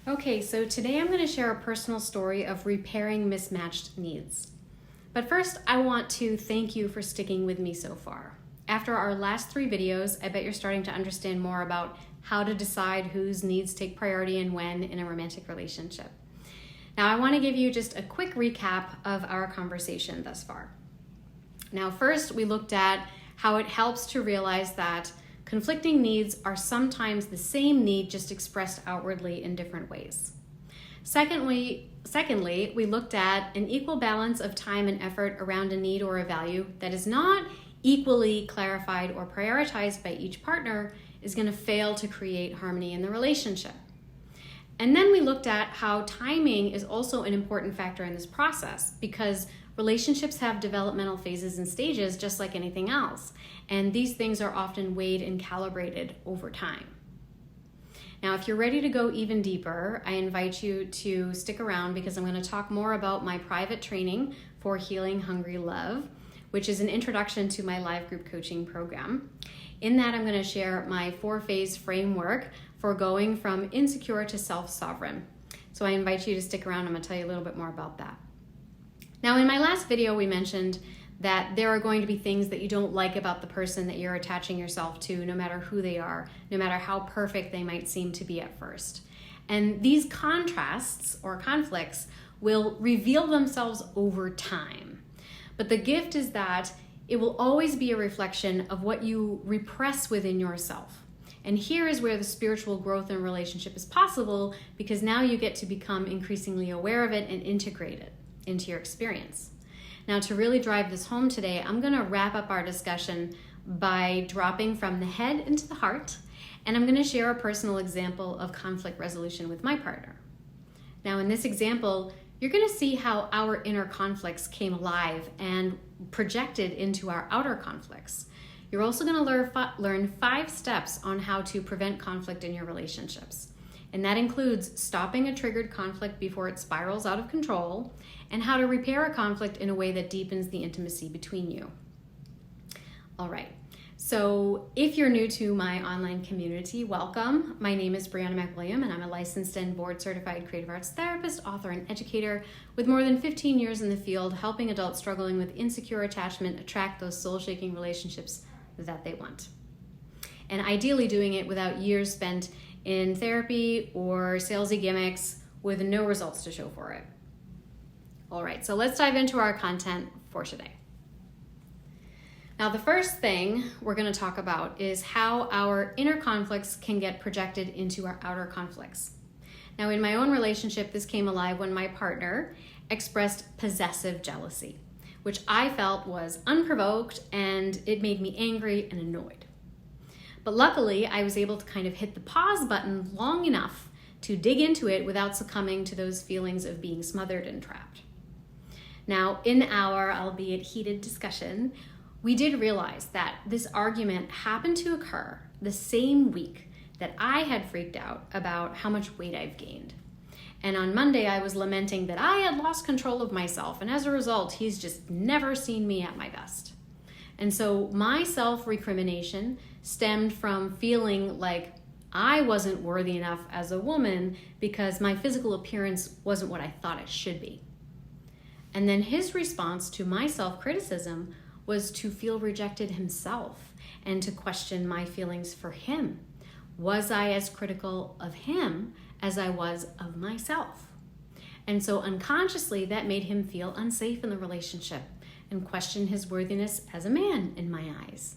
Okay, so today I'm going to share a personal story of repairing mismatched needs. But first, I want to thank you for sticking with me so far. After our last 3 videos, I bet you're starting to understand more about how to decide whose needs take priority and when in a romantic relationship. Now, I want to give you just a quick recap of our conversation thus far. Now, first, we looked at how it helps to realize that conflicting needs are sometimes the same need, just expressed outwardly in different ways. Secondly, we looked at an equal balance of time and effort around a need or a value that is not equally clarified or prioritized by each partner is going to fail to create harmony in the relationship. And then we looked at how timing is also an important factor in this process, because relationships have developmental phases and stages just like anything else, and these things are often weighed and calibrated over time. Now, if you're ready to go even deeper, I invite you to stick around because I'm going to talk more about my private training for Healing Hungry Love, which is an introduction to my live group coaching program. In that, I'm going to share my 4-phase framework for going from insecure to self-sovereign. So I invite you to stick around. I'm going to tell you a little bit more about that. Now, in my last video, we mentioned that there are going to be things that you don't like about the person that you're attaching yourself to, no matter who they are, no matter how perfect they might seem to be at first. And these contrasts or conflicts will reveal themselves over time. But the gift is that it will always be a reflection of what you repress within yourself. And here is where the spiritual growth in relationship is possible, because now you get to become increasingly aware of it and integrate it into your experience. Now, to really drive this home today, I'm going to wrap up our discussion by dropping from the head into the heart, and I'm going to share a personal example of conflict resolution with my partner. Now, in this example, you're going to see how our inner conflicts came alive and projected into our outer conflicts. You're also going to learn 5 steps on how to prevent conflict in your relationships. And that includes stopping a triggered conflict before it spirals out of control, and how to repair a conflict in a way that deepens the intimacy between you. All right, so if you're new to my online community, welcome. My name is Briana MacWilliam, and I'm a licensed and board-certified creative arts therapist, author, and educator with more than 15 years in the field, helping adults struggling with insecure attachment attract those soul-shaking relationships that they want. And ideally doing it without years spent in therapy or salesy gimmicks with no results to show for it. All right, so let's dive into our content for today. Now, the first thing we're going to talk about is how our inner conflicts can get projected into our outer conflicts. Now, in my own relationship, this came alive when my partner expressed possessive jealousy, which I felt was unprovoked, and it made me angry and annoyed. But luckily, I was able to kind of hit the pause button long enough to dig into it without succumbing to those feelings of being smothered and trapped. Now, in our, albeit heated discussion, we did realize that this argument happened to occur the same week that I had freaked out about how much weight I've gained. And on Monday, I was lamenting that I had lost control of myself, and as a result, he's just never seen me at my best. And so my self-recrimination stemmed from feeling like I wasn't worthy enough as a woman because my physical appearance wasn't what I thought it should be. And then his response to my self-criticism was to feel rejected himself and to question my feelings for him. Was I as critical of him as I was of myself? And so unconsciously, that made him feel unsafe in the relationship and question his worthiness as a man in my eyes.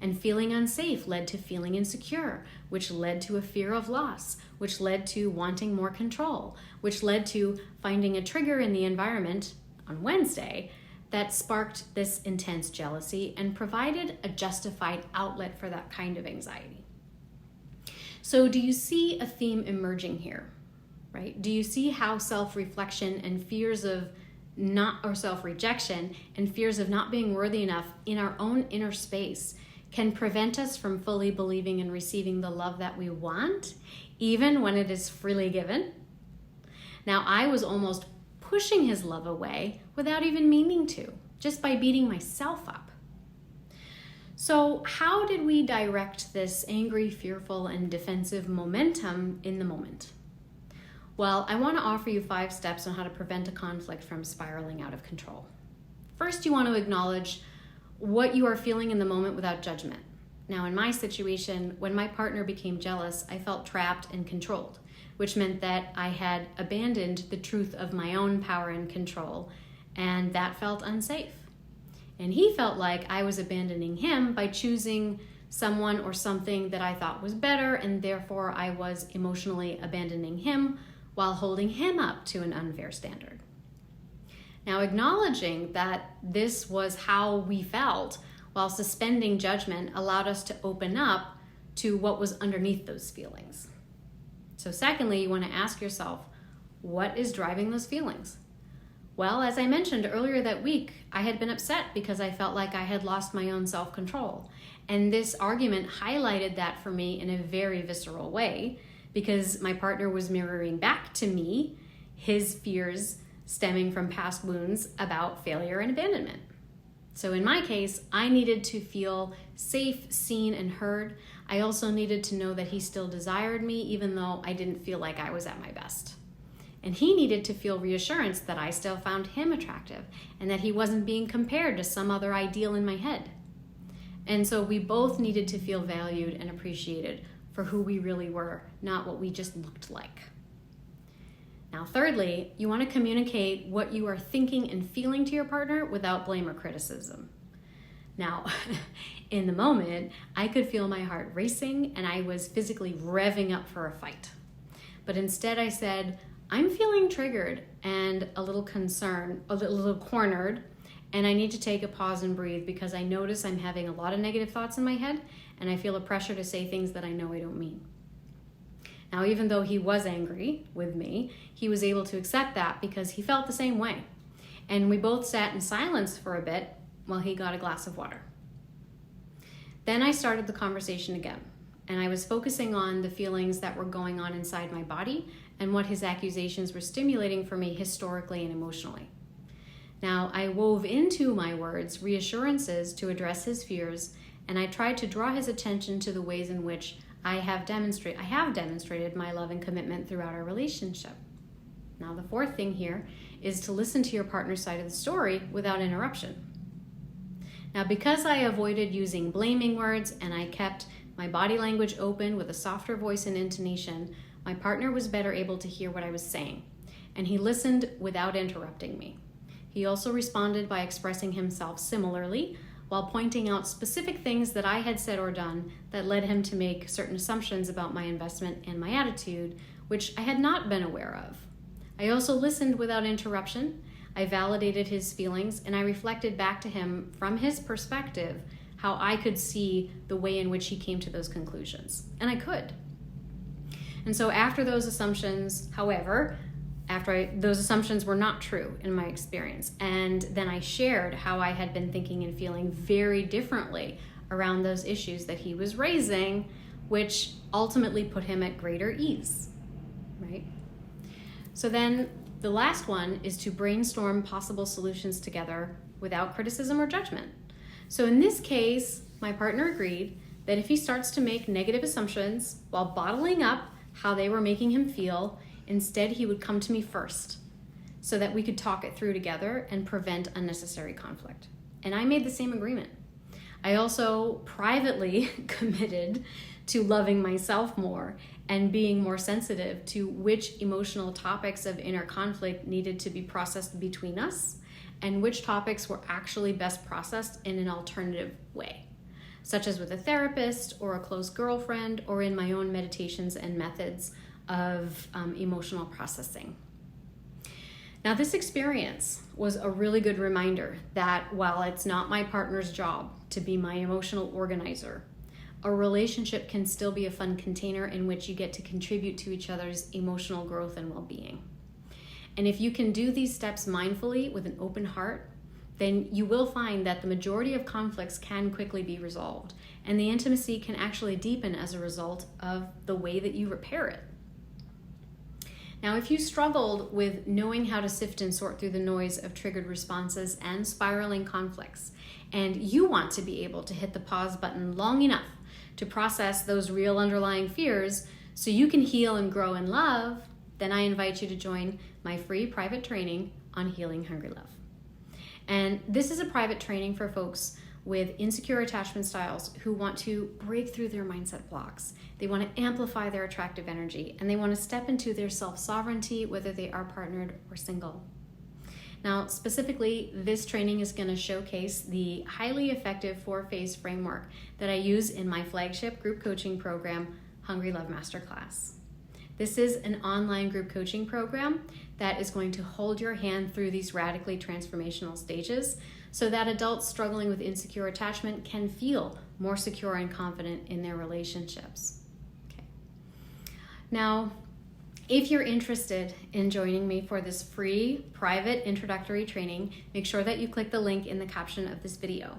And feeling unsafe led to feeling insecure, which led to a fear of loss, which led to wanting more control, which led to finding a trigger in the environment on Wednesday that sparked this intense jealousy and provided a justified outlet for that kind of anxiety. So do you see a theme emerging here, right? Do you see how self-reflection and fears of self-rejection and fears of not being worthy enough in our own inner space can prevent us from fully believing and receiving the love that we want, even when it is freely given? Now, I was almost pushing his love away without even meaning to, just by beating myself up. So how did we direct this angry, fearful, and defensive momentum in the moment? Well, I want to offer you 5 steps on how to prevent a conflict from spiraling out of control. First, you want to acknowledge what you are feeling in the moment without judgment. Now, in my situation, when my partner became jealous, I felt trapped and controlled, which meant that I had abandoned the truth of my own power and control, and that felt unsafe. And he felt like I was abandoning him by choosing someone or something that I thought was better, and therefore I was emotionally abandoning him while holding him up to an unfair standard. Now, acknowledging that this was how we felt while suspending judgment allowed us to open up to what was underneath those feelings. So secondly, you want to ask yourself, what is driving those feelings? Well, as I mentioned earlier that week, I had been upset because I felt like I had lost my own self-control. And this argument highlighted that for me in a very visceral way, because my partner was mirroring back to me his fears stemming from past wounds about failure and abandonment. So in my case, I needed to feel safe, seen, and heard. I also needed to know that he still desired me, even though I didn't feel like I was at my best. And he needed to feel reassurance that I still found him attractive and that he wasn't being compared to some other ideal in my head. And so we both needed to feel valued and appreciated for who we really were, not what we just looked like. Now, thirdly, you want to communicate what you are thinking and feeling to your partner without blame or criticism. Now, in the moment, I could feel my heart racing and I was physically revving up for a fight. But instead I said, I'm feeling triggered and a little concerned, a little cornered, and I need to take a pause and breathe because I notice I'm having a lot of negative thoughts in my head and I feel a pressure to say things that I know I don't mean. Now, even though he was angry with me, he was able to accept that because he felt the same way. And we both sat in silence for a bit while he got a glass of water. Then I started the conversation again, and I was focusing on the feelings that were going on inside my body and what his accusations were stimulating for me historically and emotionally. Now, I wove into my words reassurances to address his fears, and I tried to draw his attention to the ways in which I have demonstrated my love and commitment throughout our relationship. Now, the fourth thing here is to listen to your partner's side of the story without interruption. Now, because I avoided using blaming words and I kept my body language open with a softer voice and intonation, my partner was better able to hear what I was saying, and he listened without interrupting me. He also responded by expressing himself similarly, while pointing out specific things that I had said or done that led him to make certain assumptions about my investment and my attitude, which I had not been aware of. I also listened without interruption. I validated his feelings, and I reflected back to him from his perspective how I could see the way in which he came to those conclusions. And I could. And so after those assumptions, however, those assumptions were not true in my experience. And then I shared how I had been thinking and feeling very differently around those issues that he was raising, which ultimately put him at greater ease, right? So then the last one is to brainstorm possible solutions together without criticism or judgment. So in this case, my partner agreed that if he starts to make negative assumptions while bottling up how they were making him feel, instead, he would come to me first so that we could talk it through together and prevent unnecessary conflict. And I made the same agreement. I also privately committed to loving myself more and being more sensitive to which emotional topics of inner conflict needed to be processed between us and which topics were actually best processed in an alternative way, such as with a therapist or a close girlfriend or in my own meditations and methods of emotional processing. Now, this experience was a really good reminder that while it's not my partner's job to be my emotional organizer, a relationship can still be a fun container in which you get to contribute to each other's emotional growth and well-being. And if you can do these steps mindfully with an open heart, then you will find that the majority of conflicts can quickly be resolved, and the intimacy can actually deepen as a result of the way that you repair it. Now, if you struggled with knowing how to sift and sort through the noise of triggered responses and spiraling conflicts, and you want to be able to hit the pause button long enough to process those real underlying fears so you can heal and grow in love, then I invite you to join my free private training on healing hungry love. And this is a private training for folks with insecure attachment styles who want to break through their mindset blocks. They want to amplify their attractive energy, and they want to step into their self-sovereignty, whether they are partnered or single. Now, specifically, this training is going to showcase the highly effective 4-phase framework that I use in my flagship group coaching program, Hungry Love Masterclass. This is an online group coaching program that is going to hold your hand through these radically transformational stages so that adults struggling with insecure attachment can feel more secure and confident in their relationships. Okay. Now, if you're interested in joining me for this free private introductory training, make sure that you click the link in the caption of this video.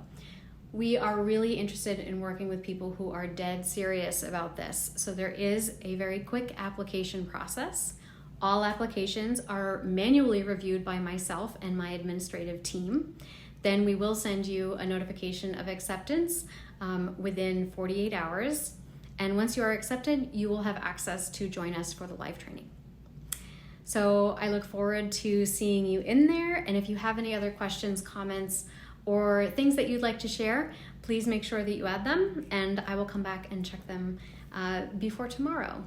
We are really interested in working with people who are dead serious about this. So there is a very quick application process. All applications are manually reviewed by myself and my administrative team. Then we will send you a notification of acceptance within 48 hours. And once you are accepted, you will have access to join us for the live training. So I look forward to seeing you in there. And if you have any other questions, comments, or things that you'd like to share, please make sure that you add them, and I will come back and check them before tomorrow.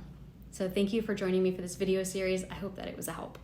So thank you for joining me for this video series. I hope that it was a help.